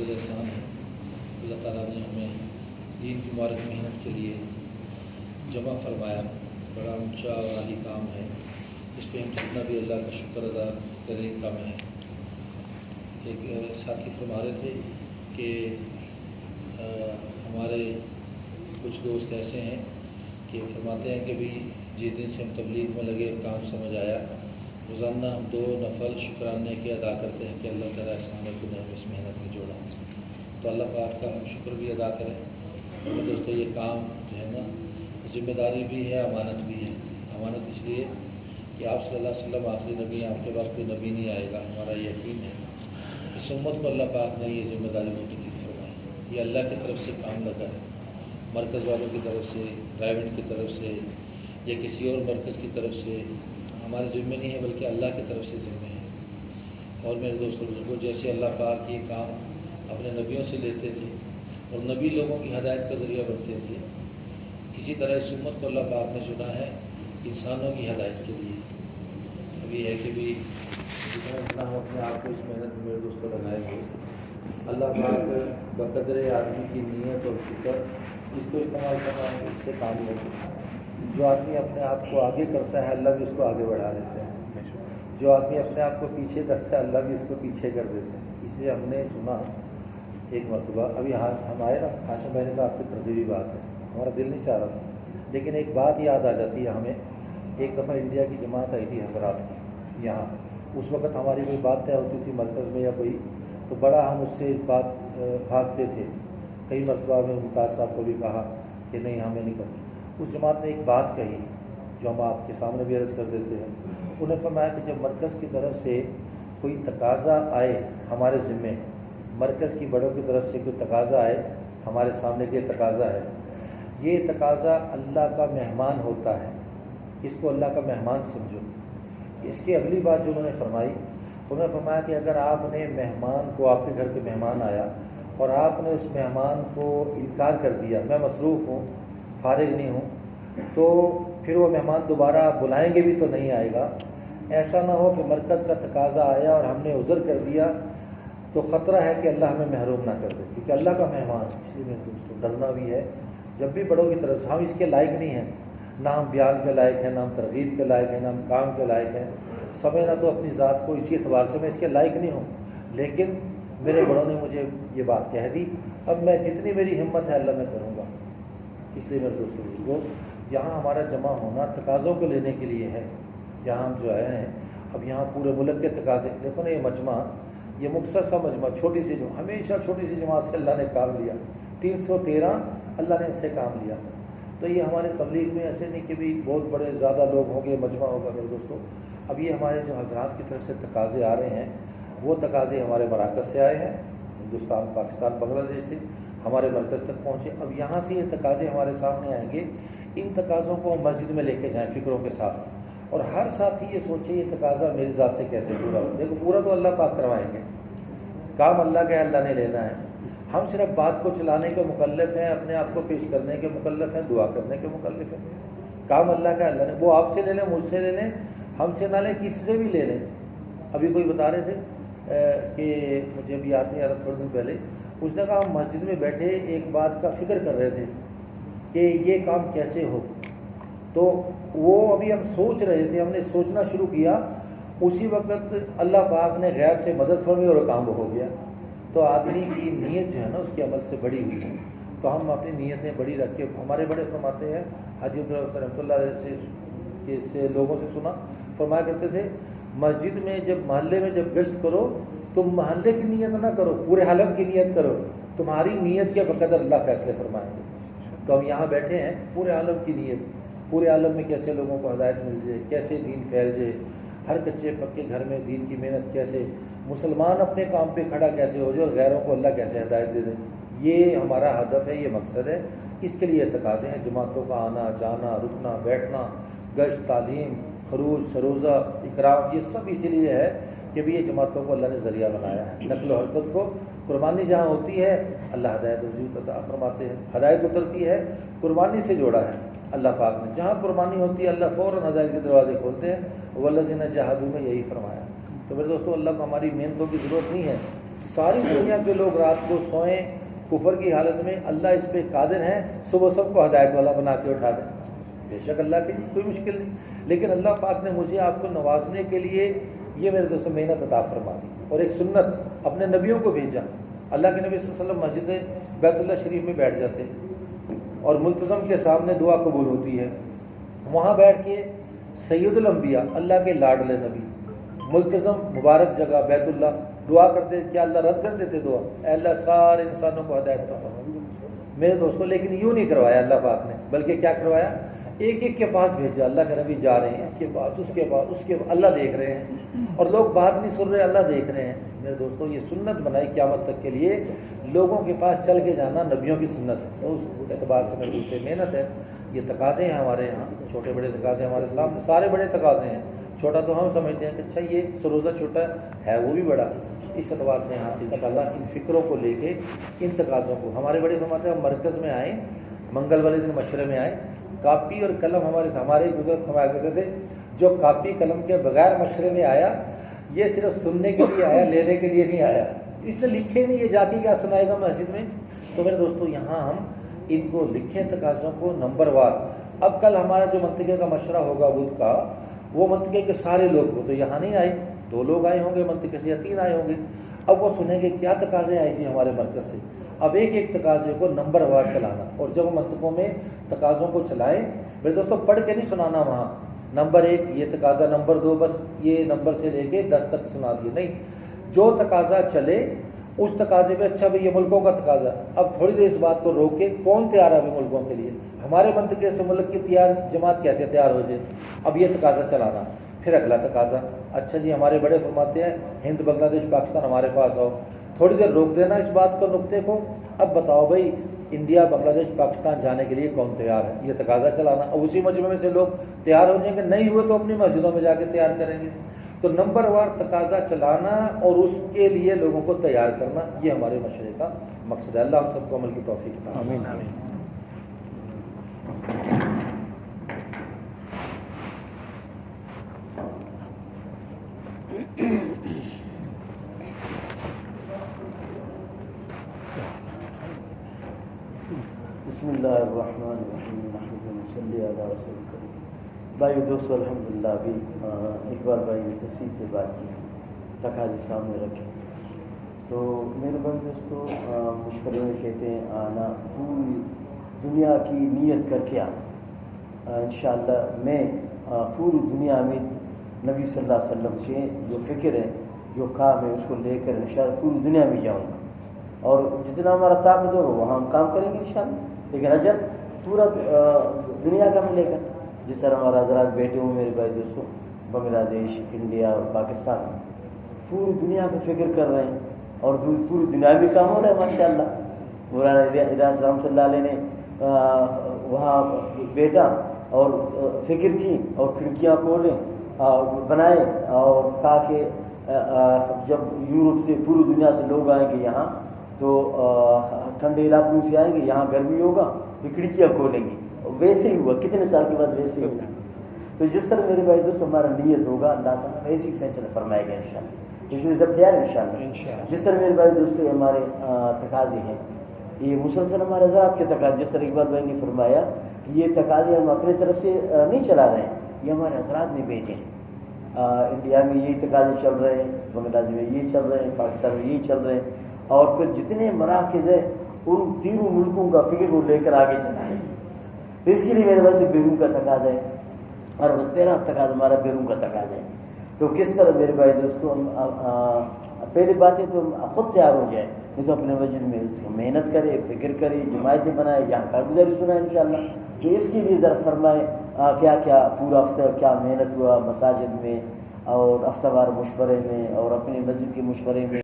بڑے احسان ہے اللہ تعالیٰ نے ہمیں دین کی مبارک محنت کے لیے جمع فرمایا. بڑا اونچا اور عالی کام ہے. اس پہ ہم جتنا بھی اللہ کا شکر ادا کریں کم ہے. ایک ساتھی فرما رہے تھے کہ ہمارے کچھ دوست ایسے ہیں کہ فرماتے ہیں کہ بھی جس دن سے ہم تبلیغ میں لگے کام سمجھ آیا روزانہ ہم 2 نفل شکرانے کے ادا کرتے ہیں کہ اللہ تعالیٰ احسان ہے نے ہمیں اس محنت میں جوڑا. تو اللہ پاک کا ہم شکر بھی ادا کریں. اور دوستو یہ کام جو ہے نا ذمہ داری بھی ہے، امانت بھی ہے. امانت اس لیے کہ آپ صلی اللہ علیہ وسلم آخری نبی ہیں، آپ کے بعد کوئی نبی نہیں آئے گا. ہمارا یقین ہے اس امت کو اللہ پاک نے یہ ذمہ داری منتقل فرمائی. یہ اللہ کی طرف سے کام لگا ہے، مرکز والوں کی طرف سے، ڈرائیونٹ کی طرف سے یا کسی اور مرکز کی طرف سے ہمارے ذمہ نہیں ہے بلکہ اللہ کی طرف سے ذمہ ہے. اور میرے دوستوں بزرگوں جیسے اللہ پاک یہ کام اپنے نبیوں سے لیتے تھے اور نبی لوگوں کی ہدایت کا ذریعہ بنتے تھے، اسی طرح اس امت کو اللہ پاک نے چنا ہے انسانوں کی ہدایت کے لیے. اب یہ ہے کہ بھی جتنا ہم اپنے آپ کو اس محنت میں میرے دوستوں لگائیں گے اللہ پاک بقدر آدمی کی نیت اور فکر اس کو استعمال کرنا ہے، اس سے کام ہوتا ہے. جو آدمی اپنے آپ کو آگے کرتا ہے اللہ بھی اس کو آگے بڑھا دیتے ہیں. جو آدمی اپنے آپ کو پیچھے کرتا ہے اللہ بھی اس کو پیچھے کر دیتے ہیں. اس لیے ہم نے سنا ایک مرتبہ ابھی ہم آئے نا ہاشم بھائی نے کہا آپ کی ترغیبی بات ہے، ہمارا دل نہیں چاہ رہا تھا لیکن ایک بات یاد آ جاتی ہے ہمیں. ایک دفعہ انڈیا کی جماعت آئی تھی حضرات کی یہاں. اس وقت ہماری کوئی بات طے ہوتی تھی مرکز میں یا کوئی تو بڑا ہم اس سے بات بھاگتے تھے. کئی مرتبہ میں ممتاز صاحب کو بھی کہا کہ نہیں ہمیں نہیں کرنا. اس جماعت نے ایک بات کہی جو ہم آپ کے سامنے بھی عرض کر دیتے ہیں. انہیں فرمایا کہ جب مرکز کی طرف سے کوئی تقاضا آئے ہمارے ذمے، مرکز کی بڑوں کی طرف سے کوئی تقاضا آئے ہمارے سامنے کے تقاضا ہے، یہ تقاضا اللہ کا مہمان ہوتا ہے، اس کو اللہ کا مہمان سمجھو. اس کی اگلی بات جو انہوں نے فرمائی، انہوں نے فرمایا کہ اگر آپ نے مہمان کو، آپ کے گھر پہ مہمان آیا اور آپ نے اس مہمان کو انکار کر دیا، میں مصروف ہوں، فارغ نہیں ہوں، تو پھر وہ مہمان دوبارہ آپ بلائیں گے بھی تو نہیں آئے گا. ایسا نہ ہو کہ مرکز کا تقاضا آیا اور ہم نے عذر کر دیا تو خطرہ ہے کہ اللہ ہمیں محروم نہ کر دے، کیونکہ اللہ کا مہمان. اس لیے میرے دوستوں ڈرنا بھی ہے جب بھی بڑوں کی طرف سے. ہم اس کے لائق نہیں ہیں، نہ ہم بیان کے لائق ہیں، نہ ہم ترغیب کے لائق ہیں، نہ ہم کام کے لائق ہیں. سمجھنا تو اپنی ذات کو اسی اعتبار سے میں اس کے لائق نہیں ہوں، لیکن میرے بڑوں نے مجھے یہ بات کہہ دی، اب میں جتنی میری ہمت ہے اللہ میں کروں گا. اس لیے میرے دوستوں بزرگوں یہاں ہمارا جمع ہونا تقاضوں کو لینے کے لیے ہے. جہاں ہم جو آئے ہیں اب یہاں پورے ملک کے تقاضے دیکھو نا. یہ مجمع، یہ مختصر سا مجمع، چھوٹی سی جماعت، ہمیشہ چھوٹی سی جماعت سے اللہ نے کام لیا. 313 اللہ نے اس سے کام لیا. تو یہ ہمارے تبلیغ میں ایسے نہیں کہ بھی بہت بڑے زیادہ لوگ ہوں گے مجمع ہوگا. میرے دوستوں اب یہ ہمارے جو حضرات کی طرف سے تقاضے آ رہے ہیں وہ تقاضے ہمارے مراکز سے آئے ہیں، ہندوستان، پاکستان، بنگلہ دیش سے ہمارے مرکز تک پہنچے. اب یہاں سے یہ تقاضے ہمارے سامنے آئیں گے. ان تقاضوں کو مسجد میں لے کے جائیں فکروں کے ساتھ، اور ہر ساتھی یہ سوچے یہ تقاضا میری ذات سے کیسے پورا ہو. دیکھو پورا تو اللہ پاک کروائیں گے، کام اللہ کا ہے، اللہ نے لینا ہے. ہم صرف بات کو چلانے کے مکلف ہیں، اپنے آپ کو پیش کرنے کے مکلف ہیں، دعا کرنے کے مکلف ہیں. کام اللہ کا ہے، اللہ نے. وہ آپ سے لے لیں، مجھ سے لے لیں، ہم سے نہ لیں، کسی سے بھی لے لیں. ابھی کوئی بتا رہے تھے کہ مجھے ابھی یاد نہیں آ رہا، تھوڑے دن پہلے اس نے کہا ہم مسجد میں بیٹھے ایک بات کا فکر کر رہے تھے کہ یہ کام کیسے ہو. تو وہ ابھی ہم سوچ رہے تھے، ہم نے سوچنا شروع کیا، اسی وقت اللہ پاک نے غیب سے مدد فرمائی اور کام ہو گیا. تو آدمی کی نیت جو ہے نا اس کے عمل سے بڑی ہوئی ہے. تو ہم اپنی نیتیں بڑی رکھ کے، ہمارے بڑے فرماتے ہیں حاجی عبدالرحمٰن رحمۃ اللہ علیہ سے لوگوں سے سنا، فرمایا کرتے تھے مسجد میں جب محلے میں جب گشت کرو تم محلے کی نیت نہ کرو، پورے عالم کی نیت کرو، تمہاری نیت کے بقدر اللہ فیصلے فرمائیں گے. تو ہم یہاں بیٹھے ہیں پورے عالم کی نیت، پورے عالم میں کیسے لوگوں کو ہدایت مل جائے، کیسے دین پھیل جائے، ہر کچے پکے گھر میں دین کی محنت کیسے، مسلمان اپنے کام پہ کھڑا کیسے ہو جائے اور غیروں کو اللہ کیسے ہدایت دے دیں. یہ ہمارا ہدف ہے، یہ مقصد ہے. اس کے لیے تقاضے ہیں جماعتوں کا آنا جانا، رکنا بیٹھنا، گشت، تعلیم، خروج، سروزہ، اکرام، یہ سب اسی لیے ہے کہ بھی یہ جماعتوں کو اللہ نے ذریعہ بنایا ہے. نقل و حرکت کو، قربانی جہاں ہوتی ہے اللہ ہدایت وجود عطا فرماتے ہیں، ہدایت اترتی ہے، قربانی سے جوڑا ہے اللہ پاک نے. جہاں قربانی ہوتی ہے اللہ فوراً ہدایت کے دروازے کھولتے ہیں. والذین جاہدوا میں یہی فرمایا. تو میرے دوستو اللہ کو ہماری محنتوں کی ضرورت نہیں ہے، ساری دنیا کے لوگ رات کو سوئیں کفر کی حالت میں، اللہ اس پہ قادر ہیں صبح سب کو ہدایت والا بنا کے اٹھا دیں. بے شک اللہ کے لیے کوئی مشکل نہیں، لیکن اللہ پاک نے مجھے آپ کو نوازنے کے لیے یہ میرے دوستوں محنت عطا فرما دی اور ایک سنت اپنے نبیوں کو بھیجا. اللہ کے نبی صلی اللہ علیہ وسلم مسجد بیت اللہ شریف میں بیٹھ جاتے اور ملتزم کے سامنے دعا قبول ہوتی ہے. وہاں بیٹھ کے سید الانبیاء اللہ کے لاڈلے نبی ملتزم مبارک جگہ بیت اللہ دعا کرتے. کیا اللہ رد کر دیتے دعا؟ اے اللہ سارے انسانوں کو ہدایت کا فرما میرے دوستوں. لیکن یوں نہیں کروایا اللہ پاک نے، بلکہ کیا کروایا؟ ایک ایک کے پاس بھیجا. اللہ کے نبی جا رہے ہیں اس کے پاس، اس کے پاس، اس کے پاس. اللہ دیکھ رہے ہیں اور لوگ بات نہیں سن رہے، اللہ دیکھ رہے ہیں. میرے دوستوں یہ سنت بنائی قیامت تک کے لیے، لوگوں کے پاس چل کے جانا نبیوں کی سنت ہے. تو اس اعتبار سے میرے دوست محنت ہے. یہ تقاضے ہیں ہمارے یہاں، چھوٹے بڑے تقاضے ہمارے سامنے، سارے بڑے تقاضے ہیں. چھوٹا تو ہم سمجھتے ہیں کہ اچھا یہ سروزہ چھوٹا ہے، وہ بھی بڑا. اس اعتبار سے یہاں سے انشاءاللہ ان فکروں کو لے کے ان تقاضوں کو ہمارے بڑے فرماتے ہیں. ہم مرکز میں آئیں، منگل والے دن مشورے میں آئیں. کاپی اور قلم ہمارے بزرگ فرمایا کرتے تھے، جو کاپی قلم کے بغیر مشورے میں آیا یہ صرف سننے کے لیے آیا، لینے کے لیے نہیں آیا. اس نے لکھے نہیں، یہ جا کے کیا سنائے گا مسجد میں. تو میرے دوستوں یہاں ہم ان کو لکھیں تقاضوں کو نمبر وار. اب کل ہمارا جو منطقے کا مشورہ ہوگا بدھ کا، وہ منطقے کے سارے لوگ، وہ تو یہاں نہیں آئے، 2 لوگ آئے ہوں گے منطقے سے یا 3 آئے ہوں گے. اب وہ سنیں گے کیا تقاضے آئے جی ہمارے مرکز سے. اب ایک ایک تقاضے کو نمبر وار چلانا. اور جب وہ منطقوں میں تقاضوں کو چلائیں میرے دوستوں پڑھ کے نہیں سنانا وہاں نمبر 1 یہ تقاضا، نمبر 2 بس یہ نمبر سے لے کے 10 تک سنا دیے. نہیں، جو تقاضا چلے اس تقاضے پہ اچھا بھئی یہ ملکوں کا تقاضا. اب تھوڑی دیر اس بات کو روک کے کون تیار ہے ابھی ملکوں کے لیے؟ ہمارے منطقے سے ملک کی جماعت کیسے تیار ہو جائے؟ اب یہ تقاضا چلانا. پھر اگلا تقاضا، اچھا جی ہمارے بڑے فرماتے ہیں ہند بنگلہ دیش پاکستان ہمارے پاس آؤ. تھوڑی دیر روک دینا اس بات کو، نقطے کو. اب بتاؤ بھائی انڈیا بنگلہ دیش پاکستان جانے کے لیے کون تیار ہے؟ یہ تقاضا چلانا. اب اسی مجمع میں سے لوگ تیار ہو جائیں گے، نہیں ہوئے تو اپنی مسجدوں میں جا کے تیار کریں گے. تو نمبر وار تقاضا چلانا اور اس کے لیے لوگوں کو تیار کرنا، یہ ہمارے مشورے کا مقصد ہے. اللہ ہم سب کو عمل کی توفیق عطا فرمائے. آمین. بسم اللہ الرحمن الرحیم. صلی علی رسول کریم. بھائی دوستو الحمدللہ ابھی اقبال بھائی نے تفصیل سے بات کی، تقاضے سامنے رکھے. تو میرے بھائی دوستو مشورے میں کہتے ہیں آنا پوری دنیا کی نیت کر کے آنا. انشاءاللہ میں پوری دنیا میں نبی صلی اللہ علیہ وسلم کے جو فکر ہے، جو کام ہے، اس کو لے کر انشاءاللہ پوری دنیا میں جاؤں گا. اور جتنا ہمارا طاقت ہوگا وہاں ہم کام کریں گے انشاءاللہ. لیکن اجر پورا دنیا کا ملے گا. جس طرح ہمارا حضرات بیٹھے ہوں میرے بھائی دوستوں بنگلہ دیش، انڈیا اور پاکستان، پوری دنیا کا فکر کر رہے ہیں اور پوری دنیا میں کام ہو رہا ہے ماشاء اللہ. مولانا ریاض رحمۃ اللہ علیہ نے وہاں بیٹا اور فکر کی اور کھڑکیاں کھولیں بنائے اور کہا کہ جب یورپ سے پوری دنیا سے لوگ آئیں گے یہاں تو ٹھنڈے علاقوں سے آئیں گے، یہاں گرمی ہوگا تو کھڑکیاں کھولیں گے. ویسے ہی ہوا، کتنے سال کے بعد ویسے ہی ہوا. تو جس طرح میرے بھائی دوست ہمارا نیت ہوگا اللہ تعالیٰ ویسے ہی فیصلہ فرمائے گا انشاءاللہ. اس لیے سب تیار ہے انشاءاللہ. جس طرح میرے بھائی دوستوں ہمارے تقاضے ہیں، یہ مسلسل ہمارے حضرات کے تقاضے، جس طرح اقبال بھائی نے فرمایا کہ یہ تقاضے ہم اپنے طرف سے نہیں چلا رہے ہیں، یہ ہمارے حضرات نے بھیجے ہیں. انڈیا میں یہی تقاضے چل رہے ہیں، بنگلہ دیش میں یہی چل رہے ہیں، پاکستان میں یہی چل رہے ہیں. اور پھر جتنے مراکز ہیں ان 3 ملکوں کا فکر کو لے کر آگے چلا ہے. تو اس کے لیے میرے پاس بیرون کا تقاضا ہے اور پہلا تقاضا ہمارا بیرون کا تقاضا ہے. تو کس طرح میرے بھائی دوستوں ہم پہلی بات ہے تو ہم خود تیار ہو جائیں، نہیں تو اپنے مسجد میں محنت کرے، فکر کرے، جماعتیں بنائے، یہاں کارگزاری سنائے انشاءاللہ. تو اس کے لیے ذرا فرمائے کیا کیا پورا ہفتہ کیا محنت ہوا مساجد میں اور ہفتہ وار مشورے میں اور اپنی مسجد کے مشورے میں.